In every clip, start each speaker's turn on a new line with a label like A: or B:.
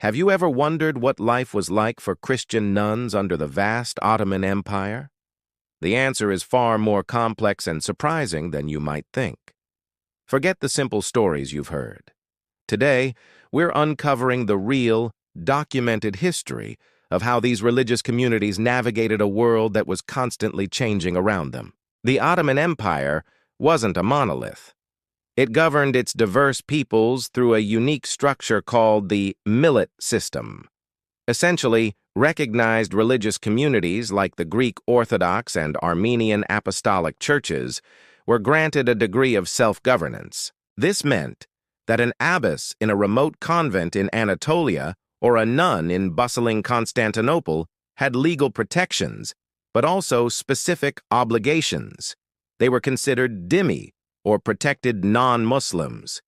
A: Have you ever wondered what life was like for Christian nuns under the vast Ottoman Empire? The answer is far more complex and surprising than you might think. Forget the simple stories you've heard. Today, we're uncovering the real, documented history of how these religious communities navigated a world that was constantly changing around them. The Ottoman Empire wasn't a monolith. It governed its diverse peoples through a unique structure called the millet system. Essentially, recognized religious communities like the Greek Orthodox and Armenian Apostolic churches were granted a degree of self-governance. This meant that an abbess in a remote convent in Anatolia or a nun in bustling Constantinople had legal protections, but also specific obligations. They were considered dhimmi, or protected non-Muslims.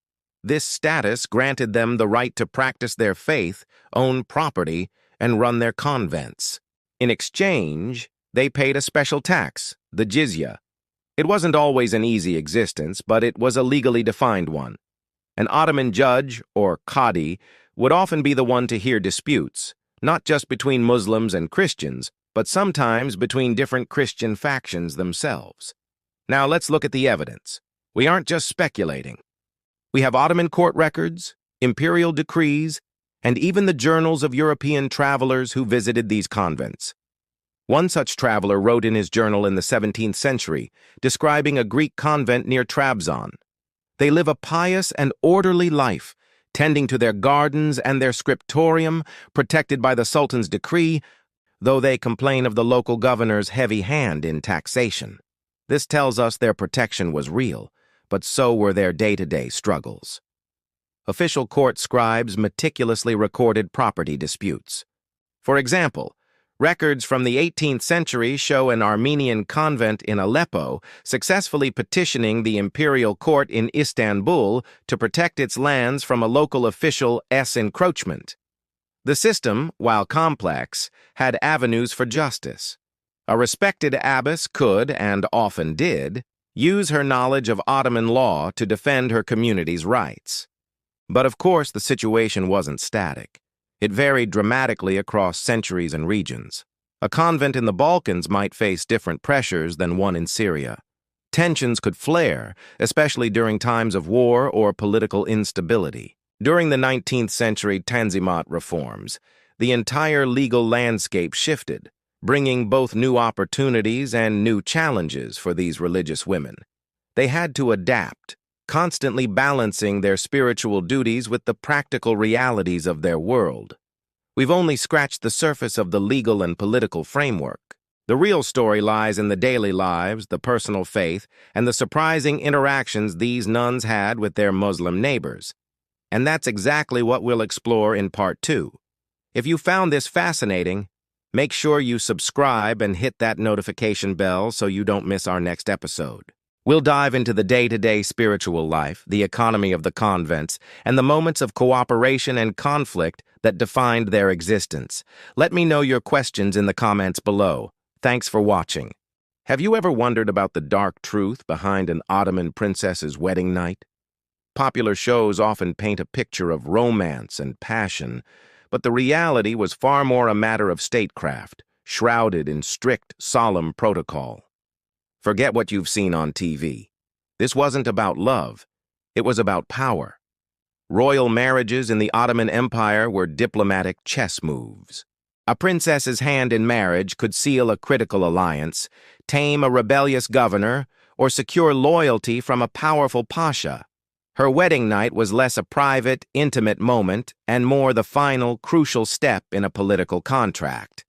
A: This status granted them the right to practice their faith, own property, and run their convents. In exchange, they paid a special tax, the jizya. It wasn't always an easy existence, but it was a legally defined one. An Ottoman judge, or qadi, would often be the one to hear disputes, not just between Muslims and Christians, but sometimes between different Christian factions themselves. Now let's look at the evidence. We aren't just speculating. We have Ottoman court records, imperial decrees, and even the journals of European travelers who visited these convents. One such traveler wrote in his journal in the 17th century, describing a Greek convent near Trabzon. They live a pious and orderly life, tending to their gardens and their scriptorium, protected by the Sultan's decree, though they complain of the local governor's heavy hand in taxation. This tells us their protection was real, but so were their day-to-day struggles. Official court scribes meticulously recorded property disputes. For example, records from the 18th century show an Armenian convent in Aleppo successfully petitioning the imperial court in Istanbul to protect its lands from a local official's encroachment. The system, while complex, had avenues for justice. A respected abbess could, and often did, use her knowledge of Ottoman law to defend her community's rights. But of course, the situation wasn't static. It varied dramatically across centuries and regions. A convent in the Balkans might face different pressures than one in Syria. Tensions could flare, especially during times of war or political instability. During the 19th century Tanzimat reforms, the entire legal landscape shifted, bringing both new opportunities and new challenges for these religious women. They had to adapt, constantly balancing their spiritual duties with the practical realities of their world. We've only scratched the surface of the legal and political framework. The real story lies in the daily lives, the personal faith, and the surprising interactions these nuns had with their Muslim neighbors. And that's exactly what we'll explore in Part 2. If you found this fascinating, make sure you subscribe and hit that notification bell so you don't miss our next episode. We'll dive into the day-to-day spiritual life, the economy of the convents, and the moments of cooperation and conflict that defined their existence. Let me know your questions in the comments below. Thanks for watching. Have you ever wondered about the dark truth behind an Ottoman princess's wedding night? Popular shows often paint a picture of romance and passion, but the reality was far more a matter of statecraft, shrouded in strict, solemn protocol. Forget what you've seen on TV. This wasn't about love. It was about power. Royal marriages in the Ottoman Empire were diplomatic chess moves. A princess's hand in marriage could seal a critical alliance, tame a rebellious governor, or secure loyalty from a powerful pasha. Her wedding night was less a private, intimate moment and more the final, crucial step in a political contract.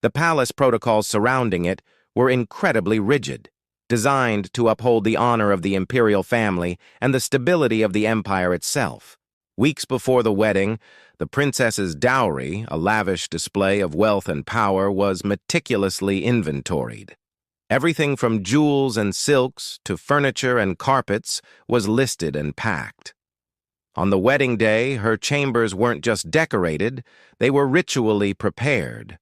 A: The palace protocols surrounding it were incredibly rigid, designed to uphold the honor of the imperial family and the stability of the empire itself. Weeks before the wedding, the princess's dowry, a lavish display of wealth and power, was meticulously inventoried. Everything from jewels and silks to furniture and carpets was listed and packed. On the wedding day, her chambers weren't just decorated, they were ritually prepared.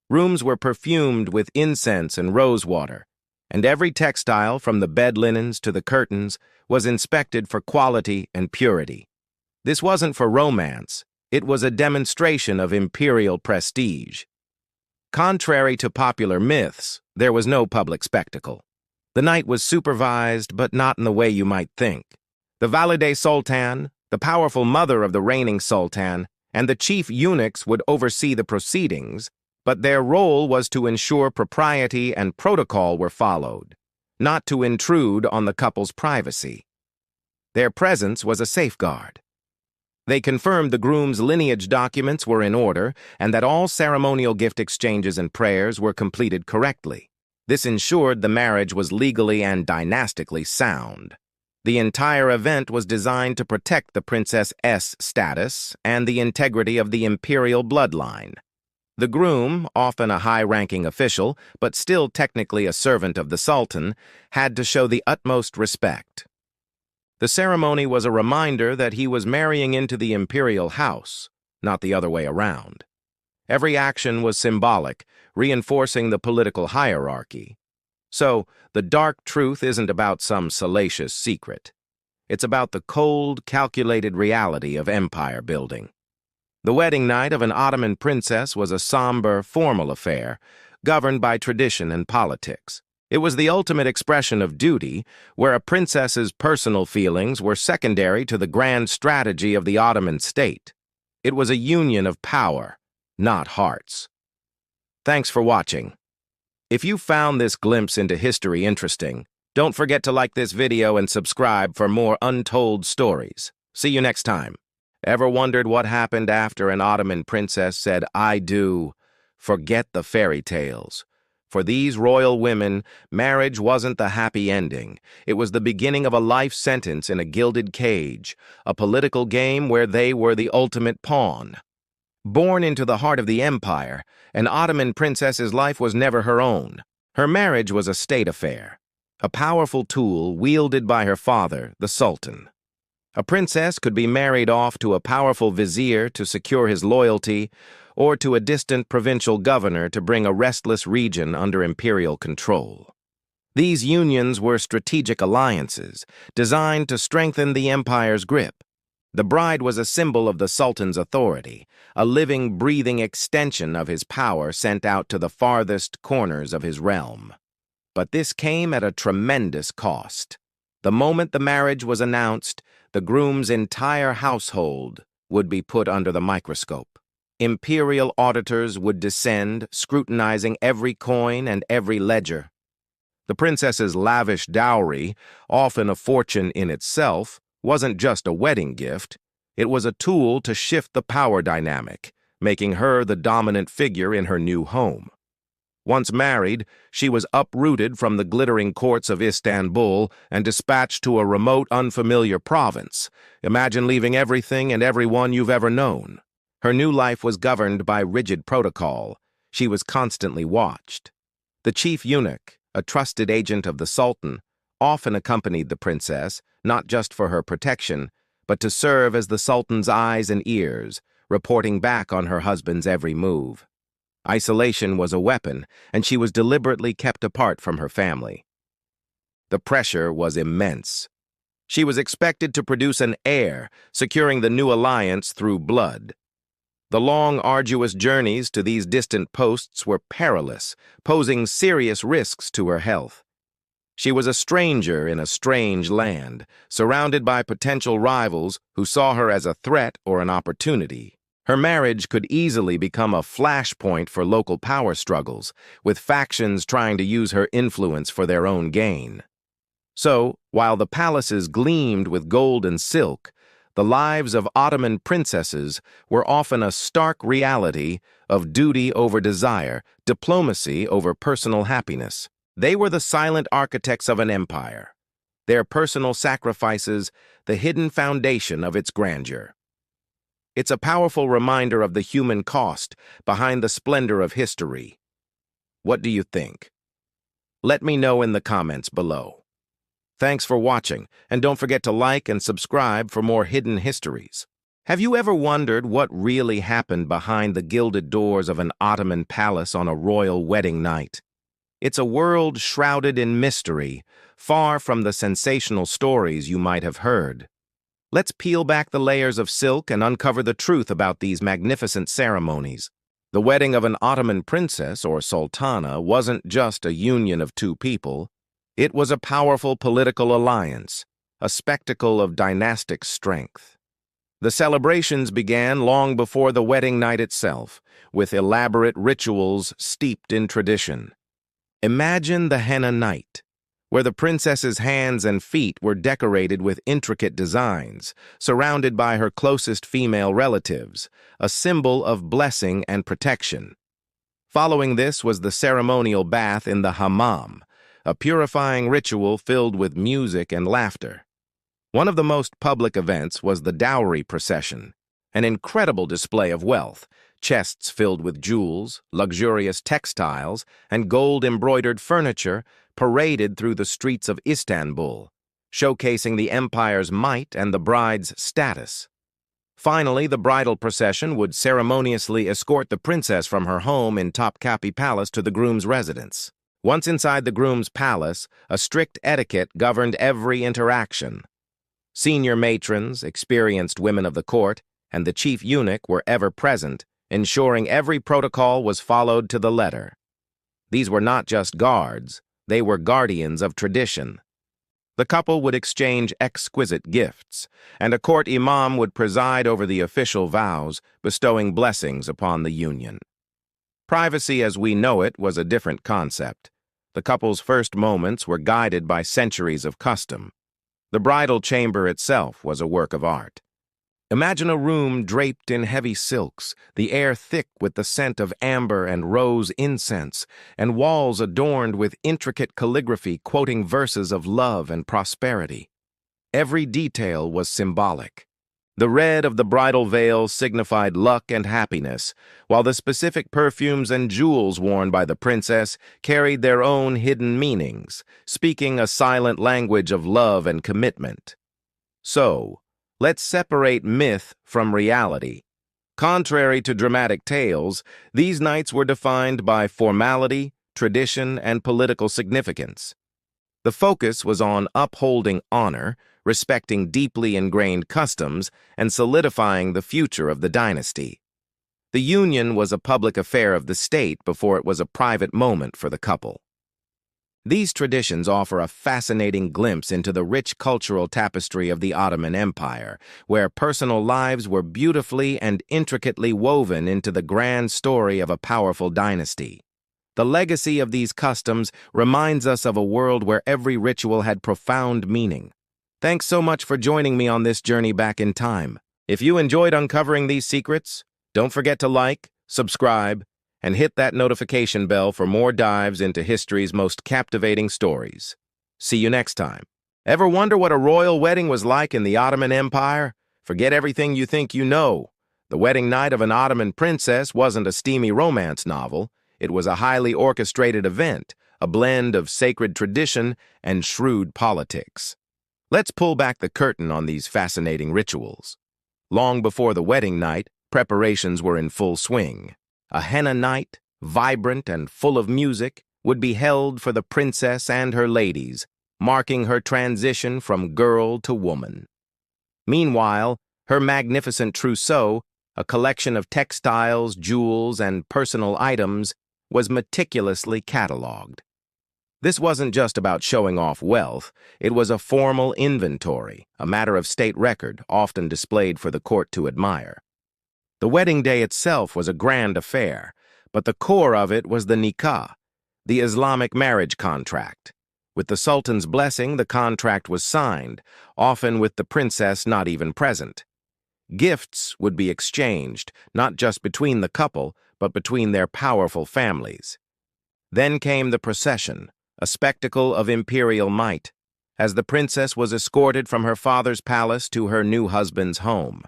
A: Rooms were perfumed with incense and rosewater, and every textile, from the bed linens to the curtains, was inspected for quality and purity. This wasn't for romance, It was a demonstration of imperial prestige. Contrary to popular myths, there was no public spectacle. The night was supervised, but not in the way you might think. The Valide Sultan, the powerful mother of the reigning sultan, and the chief eunuchs would oversee the proceedings, but their role was to ensure propriety and protocol were followed, not to intrude on the couple's privacy. Their presence was a safeguard. They confirmed the groom's lineage documents were in order and that all ceremonial gift exchanges and prayers were completed correctly. This ensured the marriage was legally and dynastically sound. The entire event was designed to protect the princess's status and the integrity of the imperial bloodline. The groom, often a high-ranking official, but still technically a servant of the sultan, had to show the utmost respect. The ceremony was a reminder that he was marrying into the imperial house, not the other way around. Every action was symbolic, reinforcing the political hierarchy. So, the dark truth isn't about some salacious secret. It's about the cold, calculated reality of empire building. The wedding night of an Ottoman princess was a somber, formal affair, governed by tradition and politics. It was the ultimate expression of duty, where a princess's personal feelings were secondary to the grand strategy of the Ottoman state. It was a union of power, not hearts. Thanks for watching. If you found this glimpse into history interesting, don't forget to like this video and subscribe for more untold stories. See you next time. Ever wondered what happened after an Ottoman princess said, "I do"? Forget the fairy tales. For these royal women, marriage wasn't the happy ending. It was the beginning of a life sentence in a gilded cage, a political game where they were the ultimate pawn. Born into the heart of the empire, an Ottoman princess's life was never her own. Her marriage was a state affair, a powerful tool wielded by her father, the sultan. A princess could be married off to a powerful vizier to secure his loyalty, or to a distant provincial governor to bring a restless region under imperial control. These unions were strategic alliances, designed to strengthen the empire's grip. The bride was a symbol of the sultan's authority, a living, breathing extension of his power sent out to the farthest corners of his realm. But this came at a tremendous cost. The moment the marriage was announced, the groom's entire household would be put under the microscope. Imperial auditors would descend, scrutinizing every coin and every ledger. The princess's lavish dowry, often a fortune in itself, wasn't just a wedding gift. It was a tool to shift the power dynamic, making her the dominant figure in her new home. Once married, she was uprooted from the glittering courts of Istanbul and dispatched to a remote, unfamiliar province. Imagine leaving everything and everyone you've ever known. Her new life was governed by rigid protocol. She was constantly watched. The chief eunuch, a trusted agent of the sultan, often accompanied the princess, not just for her protection, but to serve as the sultan's eyes and ears, reporting back on her husband's every move. Isolation was a weapon, and she was deliberately kept apart from her family. The pressure was immense. She was expected to produce an heir, securing the new alliance through blood. The long, arduous journeys to these distant posts were perilous, posing serious risks to her health. She was a stranger in a strange land, surrounded by potential rivals who saw her as a threat or an opportunity. Her marriage could easily become a flashpoint for local power struggles, with factions trying to use her influence for their own gain. So, while the palaces gleamed with gold and silk, the lives of Ottoman princesses were often a stark reality of duty over desire, diplomacy over personal happiness. They were the silent architects of an empire, their personal sacrifices the hidden foundation of its grandeur. It's a powerful reminder of the human cost behind the splendor of history. What do you think? Let me know in the comments below. Thanks for watching, and don't forget to like and subscribe for more hidden histories. Have you ever wondered what really happened behind the gilded doors of an Ottoman palace on a royal wedding night? It's a world shrouded in mystery, far from the sensational stories you might have heard. Let's peel back the layers of silk and uncover the truth about these magnificent ceremonies. The wedding of an Ottoman princess or sultana wasn't just a union of two people. It was a powerful political alliance, a spectacle of dynastic strength. The celebrations began long before the wedding night itself, with elaborate rituals steeped in tradition. Imagine the henna night, where the princess's hands and feet were decorated with intricate designs, surrounded by her closest female relatives, a symbol of blessing and protection. Following this was the ceremonial bath in the hammam, a purifying ritual filled with music and laughter. One of the most public events was the dowry procession, an incredible display of wealth, chests filled with jewels, luxurious textiles, and gold-embroidered furniture paraded through the streets of Istanbul, showcasing the empire's might and the bride's status. Finally, the bridal procession would ceremoniously escort the princess from her home in Topkapi Palace to the groom's residence. Once inside the groom's palace, a strict etiquette governed every interaction. Senior matrons, experienced women of the court, and the chief eunuch were ever present, ensuring every protocol was followed to the letter. These were not just guards, they were guardians of tradition. The couple would exchange exquisite gifts, and a court imam would preside over the official vows, bestowing blessings upon the union. Privacy as we know it was a different concept. The couple's first moments were guided by centuries of custom. The bridal chamber itself was a work of art. Imagine a room draped in heavy silks, the air thick with the scent of amber and rose incense, and walls adorned with intricate calligraphy quoting verses of love and prosperity. Every detail was symbolic. The red of the bridal veil signified luck and happiness, while the specific perfumes and jewels worn by the princess carried their own hidden meanings, speaking a silent language of love and commitment. So, let's separate myth from reality. Contrary to dramatic tales, these nights were defined by formality, tradition, and political significance. The focus was on upholding honor, respecting deeply ingrained customs, and solidifying the future of the dynasty. The union was a public affair of the state before it was a private moment for the couple. These traditions offer a fascinating glimpse into the rich cultural tapestry of the Ottoman Empire, where personal lives were beautifully and intricately woven into the grand story of a powerful dynasty. The legacy of these customs reminds us of a world where every ritual had profound meaning. Thanks so much for joining me on this journey back in time. If you enjoyed uncovering these secrets, don't forget to like, subscribe, and hit that notification bell for more dives into history's most captivating stories. See you next time. Ever wonder what a royal wedding was like in the Ottoman Empire? Forget everything you think you know. The wedding night of an Ottoman princess wasn't a steamy romance novel. It was a highly orchestrated event, a blend of sacred tradition and shrewd politics. Let's pull back the curtain on these fascinating rituals. Long before the wedding night, preparations were in full swing. A henna night, vibrant and full of music, would be held for the princess and her ladies, marking her transition from girl to woman. Meanwhile, her magnificent trousseau, a collection of textiles, jewels, and personal items, was meticulously catalogued. This wasn't just about showing off wealth, it was a formal inventory, a matter of state record, often displayed for the court to admire. The wedding day itself was a grand affair, but the core of it was the nikah, the Islamic marriage contract. With the Sultan's blessing, the contract was signed, often with the princess not even present. Gifts would be exchanged, not just between the couple, but between their powerful families. Then came the procession, a spectacle of imperial might, as the princess was escorted from her father's palace to her new husband's home.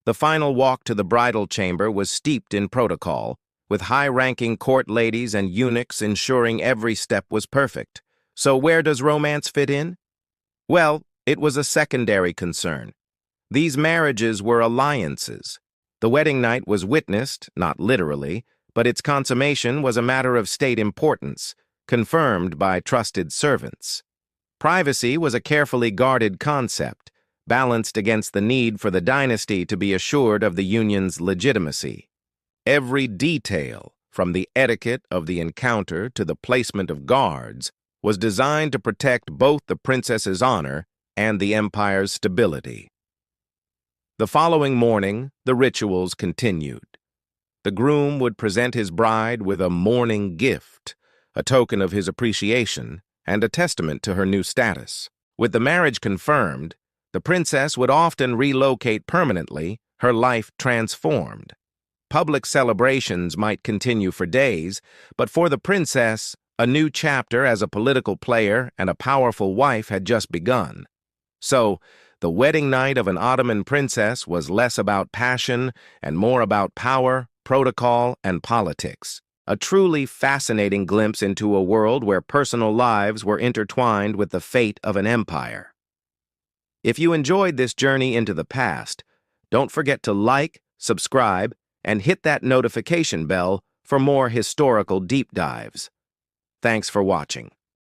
A: The final walk to the bridal chamber was steeped in protocol, with high-ranking court ladies and eunuchs ensuring every step was perfect. So where does romance fit in? Well, it was a secondary concern. These marriages were alliances. The wedding night was witnessed, not literally, but its consummation was a matter of state importance, confirmed by trusted servants. Privacy was a carefully guarded concept. balanced against the need for the dynasty to be assured of the union's legitimacy. Every detail, from the etiquette of the encounter to the placement of guards, was designed to protect both the princess's honor and the empire's stability. The following morning, the rituals continued. The groom would present his bride with a mourning gift, a token of his appreciation and a testament to her new status. With the marriage confirmed, the princess would often relocate permanently, her life transformed. Public celebrations might continue for days, but for the princess, a new chapter as a political player and a powerful wife had just begun. So, the wedding night of an Ottoman princess was less about passion and more about power, protocol, and politics. A truly fascinating glimpse into a world where personal lives were intertwined with the fate of an empire. If you enjoyed this journey into the past, don't forget to like, subscribe, and hit that notification bell for more historical deep dives. Thanks for watching.